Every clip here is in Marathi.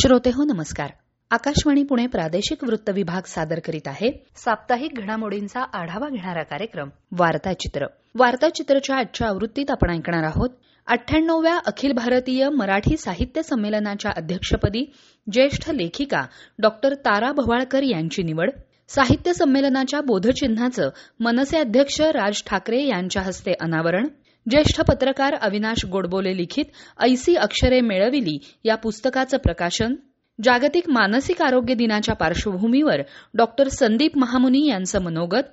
श्रोते हो नमस्कार. आकाशवाणी पुणे प्रादेशिक वृत्त विभाग सादर करीत आहे साप्ताहिक घडामोडींचा आढावा घेणारा कार्यक्रम वार्ताचित्र. वार्ताचित्रच्या आजच्या आवृत्तीत आपण ऐकणार आहोत 98व्या अखिल भारतीय मराठी साहित्य संमेलनाच्या अध्यक्षपदी ज्येष्ठ लेखिका डॉक्टर तारा भवाळकर यांची निवड, साहित्य संमेलनाच्या बोधचिन्हाचं मनसे अध्यक्ष राज ठाकरे यांच्या हस्ते अनावरण, ज्येष्ठ पत्रकार अविनाश गोडबोले लिखित ऐसी अक्षरे मेळविली या पुस्तकाचं प्रकाशन, जागतिक मानसिक आरोग्य दिनाच्या पार्श्वभूमीवर डॉक्टर संदीप महामुनी यांचं मनोगत,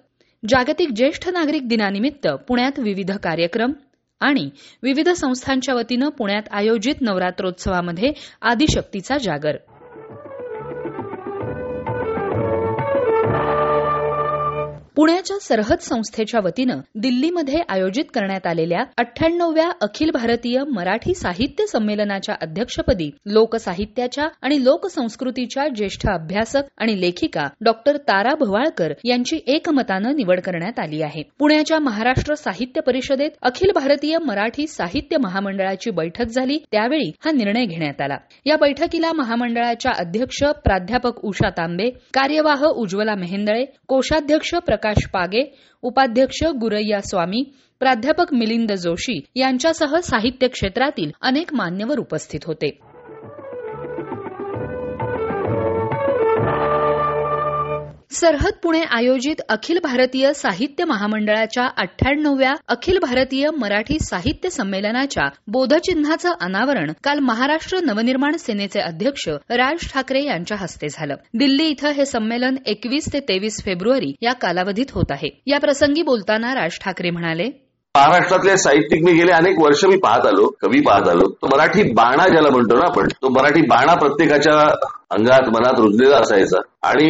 जागतिक ज्येष्ठ नागरिक दिनानिमित्त पुण्यात विविध कार्यक्रम आणि विविध संस्थांच्या वतीनं पुण्यात आयोजित नवरात्रोत्सवामध्ये आदिशक्तीचा जागर. पुण्याच्या सरहद संस्थेच्या वतीनं दिल्लीमध्ये आयोजित करण्यात आलेल्या 98व्या अखिल भारतीय मराठी साहित्य संमेलनाच्या अध्यक्षपदी लोकसाहित्याच्या आणि लोकसंस्कृतीच्या ज्येष्ठ अभ्यासक आणि लेखिका डॉक्टर तारा भवाळकर यांची एकमतानं निवड करण्यात आली आहे. पुण्याच्या महाराष्ट्र साहित्य परिषदेत अखिल भारतीय मराठी साहित्य महामंडळाची बैठक झाली, त्यावेळी हा निर्णय घेण्यात आला. या बैठकीला महामंडळाच्या अध्यक्ष प्राध्यापक उषा तांबे, कार्यवाह उज्ज्वला मेहेंदळे, कोषाध्यक्ष प्रकाश पागे, उपाध्यक्ष गुरैया स्वामी, प्राध्यापक मिलिंद जोशी यांच्यासह साहित्य क्षेत्रातील अनेक मान्यवर उपस्थित होते. सरहद पुणे आयोजित अखिल भारतीय साहित्य महामंडळाच्या 98व्या अखिल भारतीय मराठी साहित्य संमेलनाच्या बोधचिन्हाचं अनावरण काल महाराष्ट्र नवनिर्माण सेनेचे अध्यक्ष राज ठाकरे यांच्या हस्ते झालं. दिल्ली इथं हे संमेलन 21 ते 23 फेब्रुवारी या कालावधीत होत आहे. या प्रसंगी बोलताना राज ठाकरे म्हणाले, महाराष्ट्रातले साहित्यिक मी गेले अनेक वर्ष मी पाहत आलो, कवी पाहत आलो. तो मराठी बाणा ज्याला म्हणतो ना आपण, तो मराठी बाणा प्रत्येकाच्या अंगात मनात रुजलेला असायचा आणि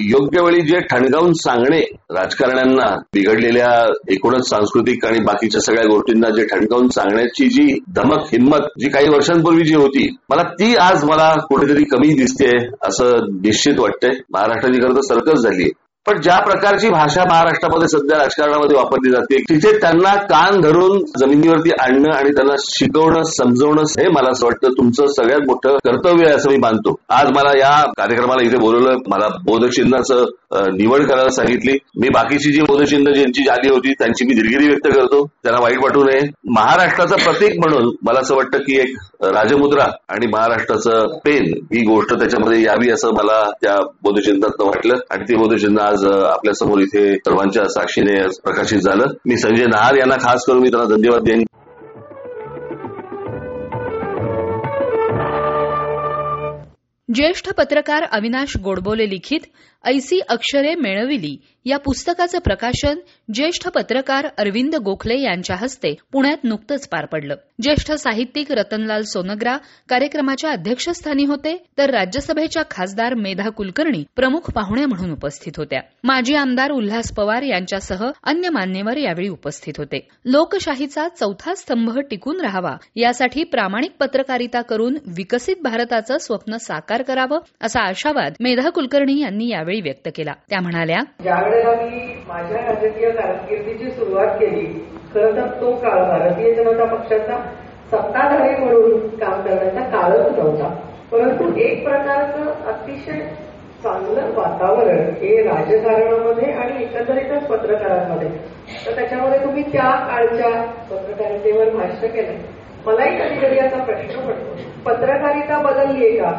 योग्य वेळी जे ठणकावून सांगणे, राजकारण्यांना बिघडलेल्या एकूणच सांस्कृतिक आणि बाकीच्या सगळ्या गोष्टींना जे ठणकावून सांगण्याची जी धमक हिंमत जी काही वर्षांपूर्वी जी होती, मला कुठेतरी कमी दिसते असं निश्चित वाटतंय. महाराष्ट्राची खरं तर सर्कस झालीय, पण ज्या प्रकारची भाषा महाराष्ट्रामध्ये सध्या राजकारणामध्ये वापरली जाते तिथे त्यांना कान धरून जमिनीवरती आणणं आणि त्यांना शिकवणं, समजवणं हे मला असं वाटतं तुमचं सगळ्यात मोठं कर्तव्य आहे असं मी मानतो. आज मला या कार्यक्रमाला इथे बोलवलं, मला बोधचिन्हाचं निवड करायला सांगितली. मी बाकीची जी बोधचिन्ह ज्यांची आली होती त्यांची मी दिलगिरी व्यक्त करतो, त्यांना वाईट वाटू नये. महाराष्ट्राचं प्रतीक म्हणून मला असं वाटतं की एक राजमुद्रा आणि महाराष्ट्राचं पेन ही गोष्ट त्याच्यामध्ये यावी असं मला त्या बोधचिन्हात वाटलं आणि ते बोधचिन्ह आज आपल्या समोर इथे सर्वांच्या साक्षीने प्रकाशित झालं. मी संजय नहार यांना खास करून मी त्यांना धन्यवाद देईन. ज्येष्ठ पत्रकार अविनाश गोडबोले लिखित ऐसी अक्षरे मेळविली या पुस्तकाचं प्रकाशन ज्येष्ठ पत्रकार अरविंद गोखले यांच्या हस्ते पुण्यात नुकतंच पार पडलं. ज्येष्ठ साहित्यिक रतनलाल सोनग्रा कार्यक्रमाच्या अध्यक्षस्थानी होते, तर राज्यसभेच्या खासदार मेधा कुलकर्णी प्रमुख पाहुण्या म्हणून उपस्थित होत्या. माजी आमदार उल्हास पवार यांच्यासह अन्य मान्यवर यावेळी उपस्थित होते. लोकशाहीचा चौथा स्तंभ टिकून राहावा यासाठी प्रामाणिक पत्रकारिता करून विकसित भारताचं स्वप्न साकार करावं असा आशावाद मेधा कुलकर्णी यांनी यावेळी व्यक्त केला. त्या म्हणाल्या, ज्यावेळेला मी माझ्या राजकीय कारकिर्दीची सुरुवात केली, खरं तर तो काळ भारतीय जनता पक्षाचा सत्ताधारी म्हणून काम करण्याचा काळच नव्हता. परंतु एक प्रकारचं अतिशय चांगलं वातावरण हे राजकारणामध्ये आणि एकंदरीतच पत्रकारांमध्ये, तर त्याच्यामध्ये तुम्ही त्या काळच्या पत्रकारितेवर भाष्य केलंय. मलाही कधी कधी असा प्रश्न पडतो, पत्रकारिता बदललीये का?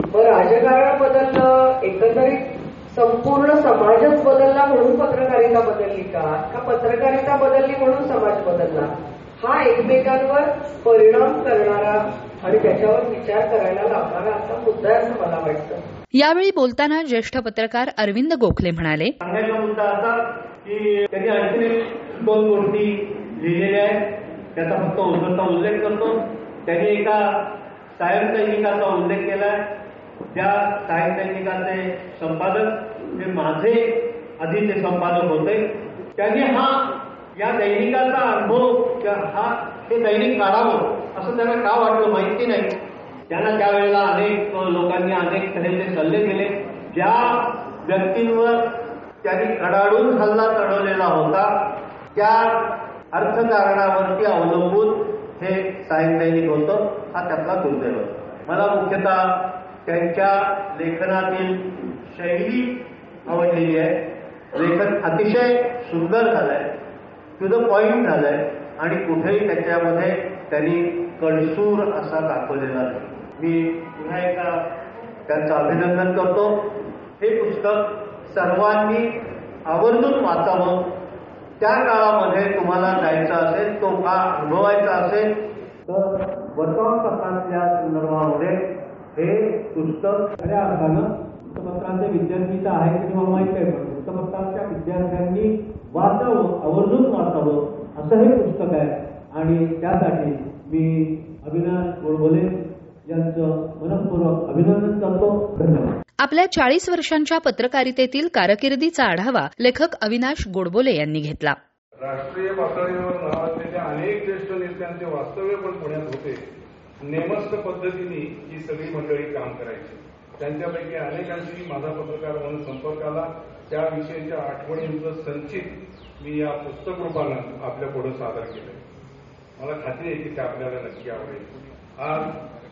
मग राजकारण बदललं, एकंदरीत संपूर्ण समाजच बदलला म्हणून पत्रकारिता बदलली का पत्रकारिता बदलली म्हणून समाज बदलला? हा एकमेकांवर परिणाम करणारा आणि त्याच्यावर विचार करायला लावणारा असा मुद्दा आहे असं मला वाटतं. यावेळी बोलताना ज्येष्ठ पत्रकार अरविंद गोखले म्हणाले, सांगायचा मुद्दा असा की त्यांनी आणखी 2 गोष्टी लिहिलेल्या आहेत, त्याचा फक्त उद्धरचा उल्लेख करतो. त्यांनी एका सायनसैनिकाचा उल्लेख केलाय. त्या सायनसैनिकाचे संपादक हे माझे आधीचे संपादक होते. त्यांनी या दैनिकाचा अनुभव हे दैनिक काढावं असं त्यांना का वाटलं माहिती नाही. त्यांना त्यावेळेला अनेक लोकांनी अनेक तऱ्हेचे सल्ले दिले. ज्या व्यक्तींवर त्यांनी कडाडून हल्ला चढवलेला होता त्या अर्थकारणावरती अवलंबून हे सायन दैनिक होतं. हा त्यातला दुर्दैव. मला मुख्यतः त्यांच्या लेखनातील शैली आवडलेली आहे. लेखन अतिशय सुंदर झालंय, टू द पॉइंट झालंय आणि कुठेही त्याच्यामध्ये त्यांनी कळसूर असा दाखवलेला नाही. मी पुन्हा एकदा त्यांचं अभिनंदन करतो. हे पुस्तक सर्वांनी आवर्जून वाचावं. त्या काळामध्ये तुम्हाला जायचं असेल, तो काळ अनुभवायचा असेल तर वर्तमानपत्रांच्या संदर्भामध्ये हे पुस्तक खऱ्या अर्थानं वृत्तपत्रांचे विद्यार्थीचं आहे की मला माहिती आहे, पण वृत्तपत्रांच्या विद्यार्थ्यांनी वाचावं, आवर्जून वाचावं असं हे पुस्तक आहे. आणि त्यासाठी मी अविनाश गोडबोले यांचं मनःपूर्वक अभिनंदन करतो. धन्यवाद. आपल्या 40 वर्षांच्या पत्रकारितेतील कारकिर्दीचा आढावा लेखक अविनाश गोडबोले यांनी घेतला. राष्ट्रीय पातळीवर नावाजलेल्या अनेक ज्येष्ठ नेत्यांचे वास्तव्य पण पुण्यात होते. नेमस्त पद्धतीने ही सगळी मंडळी काम करायची. त्यांच्यापैकी अनेकांशी माझा पत्रकार म्हणून संपर्क आला. त्याविषयीच्या आठवणींचं संचित मी या पुस्तक रूपानं आपल्या पुढे सादर केलं. मला खात्री आहे की ते आपल्याला नक्की आवडेल. आज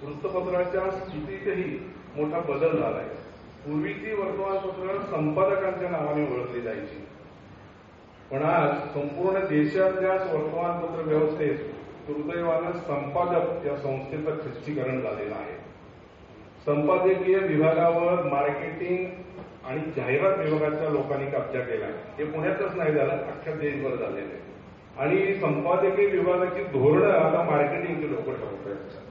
वृत्तपत्राच्या स्थितीतही मोठा बदल झाला आहे. पूर्वीची वर्तमानपत्र संपादकांच्या नावाने ओळखली जायची, पण आज संपूर्ण देशातल्याच वर्तमानपत्र व्यवस्थेत दुर्दैवानं संपादक या संस्थेचं खच्चीकरण झालेलं आहे. संपादकीय विभागावर मार्केटिंग आणि जाहिरात विभागाच्या लोकांनी कब्जा केला. हे पुण्यातच नाही झालं, अख्ख्या देशभर झालेलं आहे. आणि संपादकीय विभागाची धोरणं आता मार्केटिंगचे लोक ठरवतात.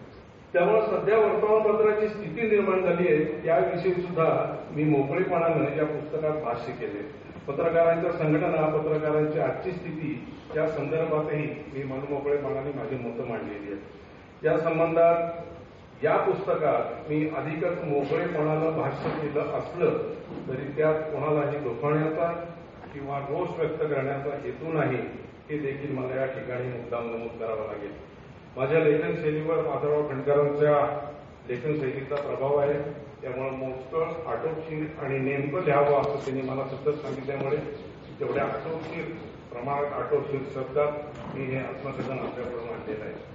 त्यामुळे सध्या वर्तमानपत्राची स्थिती निर्माण झाली आहे, त्याविषयी सुद्धा मी मोकळेपणानं या पुस्तकात भाष्य केले. पत्रकारांच्या संघटना, पत्रकारांची आजची स्थिती या संदर्भातही मी मनमोकळेपणाने माझी मतं मांडलेली आहेत. या संबंधात या पुस्तकात मी अधिकच मोकळेपणानं भाष्य केलं असलं तरी त्यात कोणालाही दुखावण्याचा किंवा रोष व्यक्त करण्याचा हेतू नाही, हे देखील मला या ठिकाणी मुद्दाम नमूद करावं लागेल. माझ्या लेखन शैलीवर माधवराव खंडकरांच्या लेखन शैलीचा प्रभाव आहे. त्यामुळे मोजकं आटोपशीर आणि नेमकं लिहावं असं त्यांनी मला सतत सांगितल्यामुळे तेवढ्या आटोपशीर प्रमाणात, आटोपशीर शब्दात मी हे आत्मकथन आपल्याकडून मांडलेलं आहे.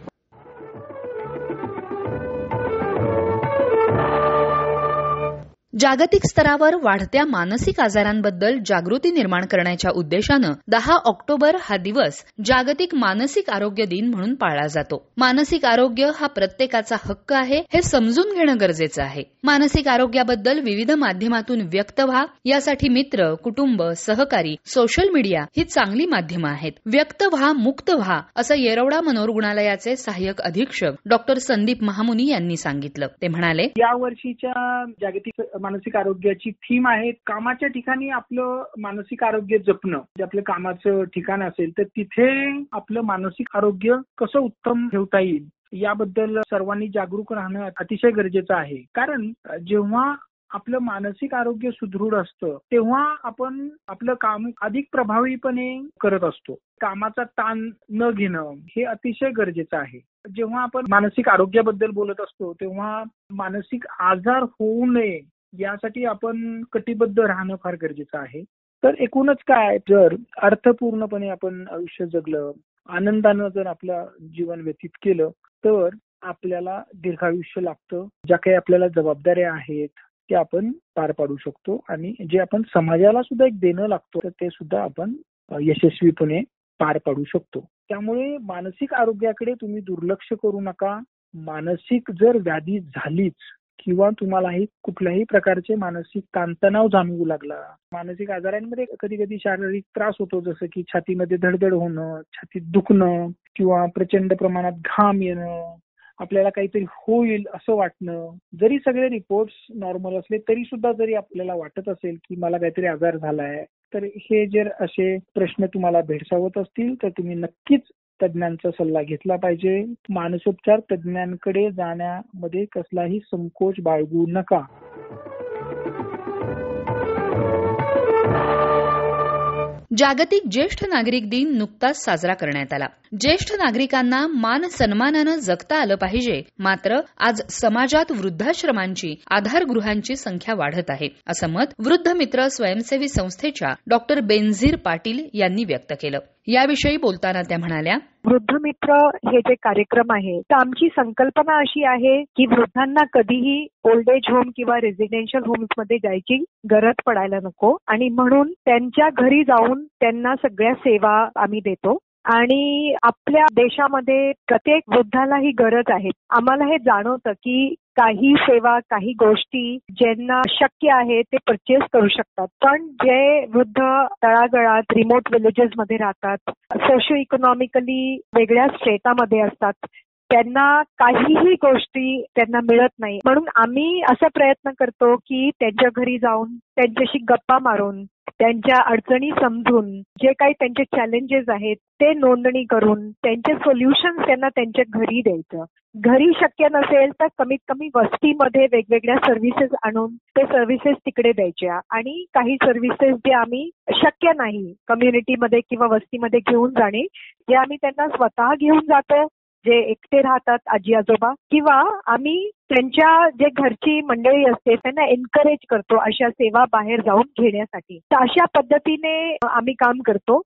जागतिक स्तरावर वाढत्या मानसिक आजारांबद्दल जागृती निर्माण करण्याच्या उद्देशानं 10 ऑक्टोबर हा दिवस जागतिक मानसिक आरोग्य दिन म्हणून पाळला जातो. मानसिक आरोग्य हा प्रत्येकाचा हक्क आहे हे समजून घेणं गरजेचं आहे. मानसिक आरोग्याबद्दल विविध माध्यमातून व्यक्त व्हा, यासाठी मित्र, कुटुंब, सहकारी, सोशल मीडिया ही चांगली माध्यमं आहेत. व्यक्त व्हा, मुक्त व्हा, असं येरवडा मनोरुग्णालयाचे सहाय्यक अधीक्षक डॉक्टर संदीप महामुनी यांनी सांगितलं. ते म्हणाले, या वर्षीच्या जागतिक मानसिक आरोग्याची थीम आहे कामाच्या ठिकाणी आपलं मानसिक आरोग्य जपणं. जे आपलं कामाचं ठिकाण असेल तर तिथे आपलं मानसिक आरोग्य कसं उत्तम ठेवता येईल याबद्दल सर्वांनी जागरूक राहणं अतिशय गरजेचं आहे. कारण जेव्हा आपलं मानसिक आरोग्य सुदृढ असतं तेव्हा आपण आपलं काम अधिक प्रभावीपणे करत असतो. कामाचा ताण न घेणं हे अतिशय गरजेचं आहे. जेव्हा आपण मानसिक आरोग्याबद्दल बोलत असतो तेव्हा मानसिक आजार होऊ नये यासाठी आपण कटिबद्ध राहणं फार गरजेचं आहे. तर एकूणच काय, जर अर्थपूर्णपणे आपण आयुष्य जगलं, आनंदानं जर आपलं जीवन व्यतीत केलं तर आपल्याला दीर्घायुष्य लागतं. ज्या काही आपल्याला जबाबदाऱ्या आहेत ते आपण पार पाडू शकतो आणि जे आपण समाजाला सुद्धा एक देणं लागतो तर ते सुद्धा आपण यशस्वीपणे पार पाडू शकतो. त्यामुळे मानसिक आरोग्याकडे तुम्ही दुर्लक्ष करू नका. मानसिक जर व्याधी झालीच किंवा तुम्हालाही कुठल्याही प्रकारचे मानसिक ताणतणाव जाणवू लागला, मानसिक आजारांमध्ये कधी कधी शारीरिक त्रास होतो, जसं की छातीमध्ये धडधड होणं, छातीत दुखणं किंवा प्रचंड प्रमाणात घाम येणं, आपल्याला काहीतरी होईल असं वाटणं. जरी सगळे रिपोर्ट्स नॉर्मल असले तरी सुद्धा जरी आपल्याला वाटत असेल की मला काहीतरी आजार झालाय, तर हे जर असे प्रश्न तुम्हाला भेडसावत असतील तर तुम्ही नक्कीच तज्ञांचा सल्ला घेतला पाहिजे. मानसोपचार तज्ञांकडे जाण्यामध्ये कसलाही संकोच बाळगू नका. जागतिक ज्येष्ठ नागरिक दिन नुकताच साजरा करण्यात आला. ज्येष्ठ नागरिकांना मान सन्मानानं जगता आलं पाहिजे. मात्र आज समाजात वृद्धाश्रमांची, आधारगृहांची संख्या वाढत आहे, असं मत वृद्ध मित्र स्वयंसेवी संस्थेच्या डॉक्टर बेनझीर पाटील यांनी व्यक्त केलं. याविषयी बोलताना त्या म्हणाल्या, वृद्ध मित्र हे जे कार्यक्रम आहे, तर आमची संकल्पना अशी आहे की वृद्धांना कधीही ओल्ड एज होम किंवा रेसिडेन्शियल होम्समध्ये जायची गरज पडायला नको आणि म्हणून त्यांच्या घरी जाऊन त्यांना सगळ्या सेवा आम्ही देतो. आणि आपल्या देशामध्ये प्रत्येक वृद्धाला ही गरज आहे. आम्हाला हे जाणवतं की काही सेवा, काही गोष्टी ज्यांना शक्य आहे ते परचेस करू शकतात, पण जे वृद्ध तळागाळात, रिमोट विलेजेस मध्ये राहतात, सोशो इकॉनॉमिकली वेगळ्या स्टेटामध्ये असतात, त्यांना काहीही गोष्टी त्यांना मिळत नाही. म्हणून आम्ही असा प्रयत्न करतो की त्यांच्या घरी जाऊन त्यांच्याशी गप्पा मारून, त्यांच्या अडचणी समजून, जे काही त्यांचे चॅलेंजेस आहेत ते नोंदणी करून त्यांचे सोल्युशन्स त्यांना त्यांच्या घरी द्यायचं. घरी शक्य नसेल तर कमीत कमी वस्तीमध्ये वेगवेगळ्या सर्व्हिसेस आणून ते सर्व्हिसेस तिकडे द्यायच्या. आणि काही सर्व्हिसेस जे आम्ही शक्य नाही कम्युनिटीमध्ये किंवा वस्तीमध्ये घेऊन जाणे, जे आम्ही त्यांना स्वतः घेऊन जातो, जे एकटे राहतात आजी आजोबा, किंवा आम्ही त्यांच्या जे घरची मंडळी असते त्यांना एनकरेज करतो अशा सेवा बाहेर जाऊन घेण्यासाठी. तर अशा पद्धतीने आम्ही काम करतो.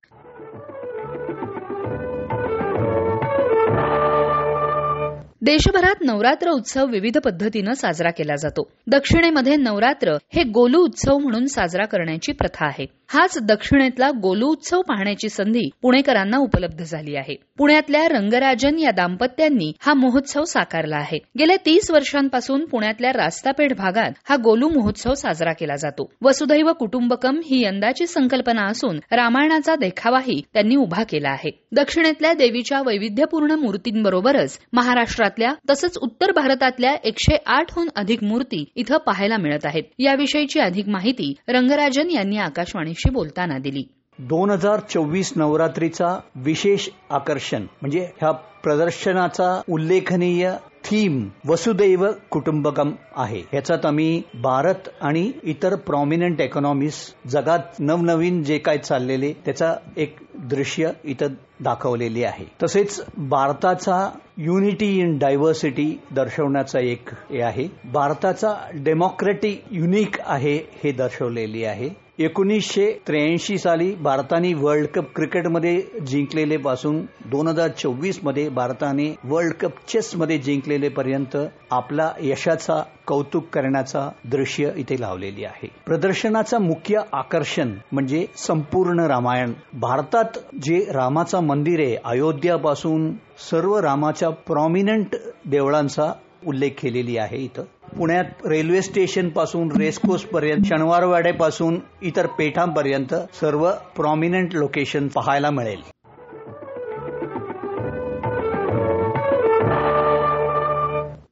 देशभरात नवरात्र उत्सव विविध पद्धतीनं साजरा केला जातो. दक्षिणेमध्ये नवरात्र हे गोलू उत्सव म्हणून साजरा करण्याची प्रथा आहे. हाच दक्षिणेतला गोलू उत्सव पाहण्याची संधी पुणेकरांना उपलब्ध झाली आहे. पुण्यातल्या रंगराजन या दाम्पत्यांनी हा महोत्सव साकारला आहे. गेल्या 30 वर्षांपासून पुण्यातल्या रास्तापेठ भागात हा गोलू महोत्सव साजरा केला जातो. वसुधैव कुटुंबकम ही यंदाची संकल्पना असून रामायणाचा देखावाही त्यांनी उभा केला आहे. दक्षिणेतल्या देवीच्या वैविध्यपूर्ण मूर्तींबरोबरच महाराष्ट्रातल्या तसंच उत्तर भारतातल्या 108हून अधिक मूर्ती इथं पाहायला मिळत आहेत. याविषयीची अधिक माहिती रंगराजन यांनी आकाशवाणीशी बोलताना दिली. 2024 नवरात्रीचा विशेष आकर्षण म्हणजे ह्या प्रदर्शनाचा उल्लेखनीय थीम वसुदैव कुटुंबकम आहे. ह्याच्यात आम्ही भारत आणि इतर प्रॉमिनंट इकॉनॉमीज, जगात नवनवीन जे काय चाललेले त्याचा एक दृश्य इथं दाखवलेली आहे. तसेच भारताचा युनिटी इन डायव्हर्सिटी दर्शवण्याचा एक हे आहे. भारताचा डेमोक्रेटिक युनिक आहे हे दर्शवलेली आहे. 1983 साली भारताने वर्ल्ड कप क्रिकेटमध्ये जिंकलेले पासून 2024 मध्ये भारताने वर्ल्ड कप चेसमध्ये जिंकलेले पर्यंत आपला यशाचा कौतुक करण्याचा दृश्य इथे लावलेली आहे. प्रदर्शनाचा मुख्य आकर्षण म्हणजे संपूर्ण रामायण. भारतात जे रामाचं मंदिर आहे, अयोध्यापासून सर्व रामाच्या प्रॉमिनंट देवळांचा उल्लेख केलेली आहे. इथं पुण्यात रेल्वे स्टेशन पासून रेसकोर्स पर्यंत, शनिवारवाड्यापासून इतर पेठांपर्यंत सर्व प्रॉमिनंट लोकेशन पाहायला मिळेल.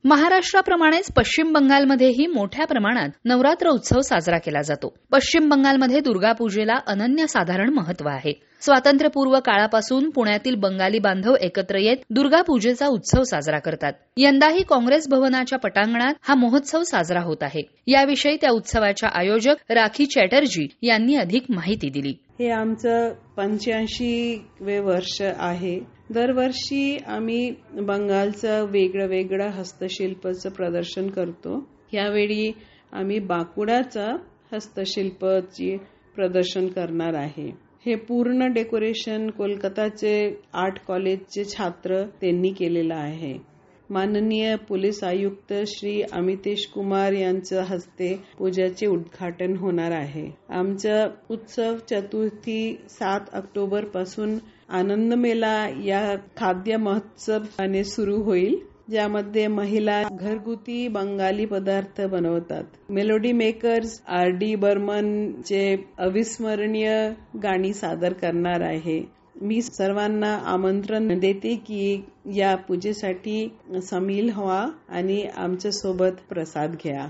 महाराष्ट्राप्रमाणेच पश्चिम बंगालमध्येही मोठ्या प्रमाणात नवरात्र उत्सव साजरा केला जातो. पश्चिम बंगालमध्ये दुर्गापूजेला अनन्यसाधारण महत्व आहे. स्वातंत्र्यपूर्व काळापासून पुण्यातील बंगाली बांधव एकत्र येत दुर्गापूजेचा उत्सव साजरा करतात. यंदाही काँग्रेस भवनाच्या पटांगणात हा महोत्सव साजरा होत आहे. याविषयी त्या उत्सवाच्या आयोजक राखी चॅटर्जी यांनी अधिक माहिती दिली. हे आमचं 85वे वर्ष आहे. दरवर्षी आम्ही बंगालचं वेगळं हस्तशिल्पाचं प्रदर्शन करतो. यावेळी आम्ही बाकुडाचं हस्तशिल्पाचे प्रदर्शन करणार आहे. हे पूर्ण डेकोरेशन कोलकाताचे आर्ट कॉलेजचे छात्र त्यांनी केलेलं आहे. माननीय पोलीस आयुक्त श्री अमितेश कुमार यांच्या हस्ते पूजाचे उद्घाटन होणार आहे. आमचा उत्सव चतुर्थी 7 ऑक्टोबर पासून आनंद मेला या खाद्य महोत्सवाने सुरू होईल, ज्यामध्ये महिला घरगुती बंगाली पदार्थ बनवतात. मेलोडी मेकर्स RD बर्मनचे अविस्मरणीय गाणी सादर करणार आहे. मी सर्वांना आमंत्रण देते की या पूजेसाठी सामील व्हा आणि आमच्या सोबत प्रसाद घ्या.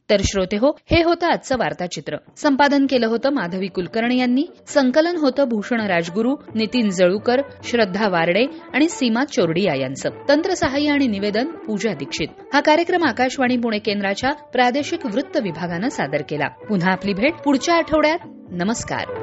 तर श्रोते हो, हे होतं आजचं वार्ताचित्र. संपादन केलं होतं माधवी कुलकर्णी यांनी. संकलन होतं भूषण राजगुरू, नितीन जळूकर, श्रद्धा वारडे आणि सीमा चोरडिया यांचं. तंत्रसहाय्य आणि निवेदन पूजा दीक्षित. हा कार्यक्रम आकाशवाणी पुणे केंद्राच्या प्रादेशिक वृत्त विभागानं सादर केला. पुन्हा आपली भेट पुढच्या आठवड्यात. नमस्कार.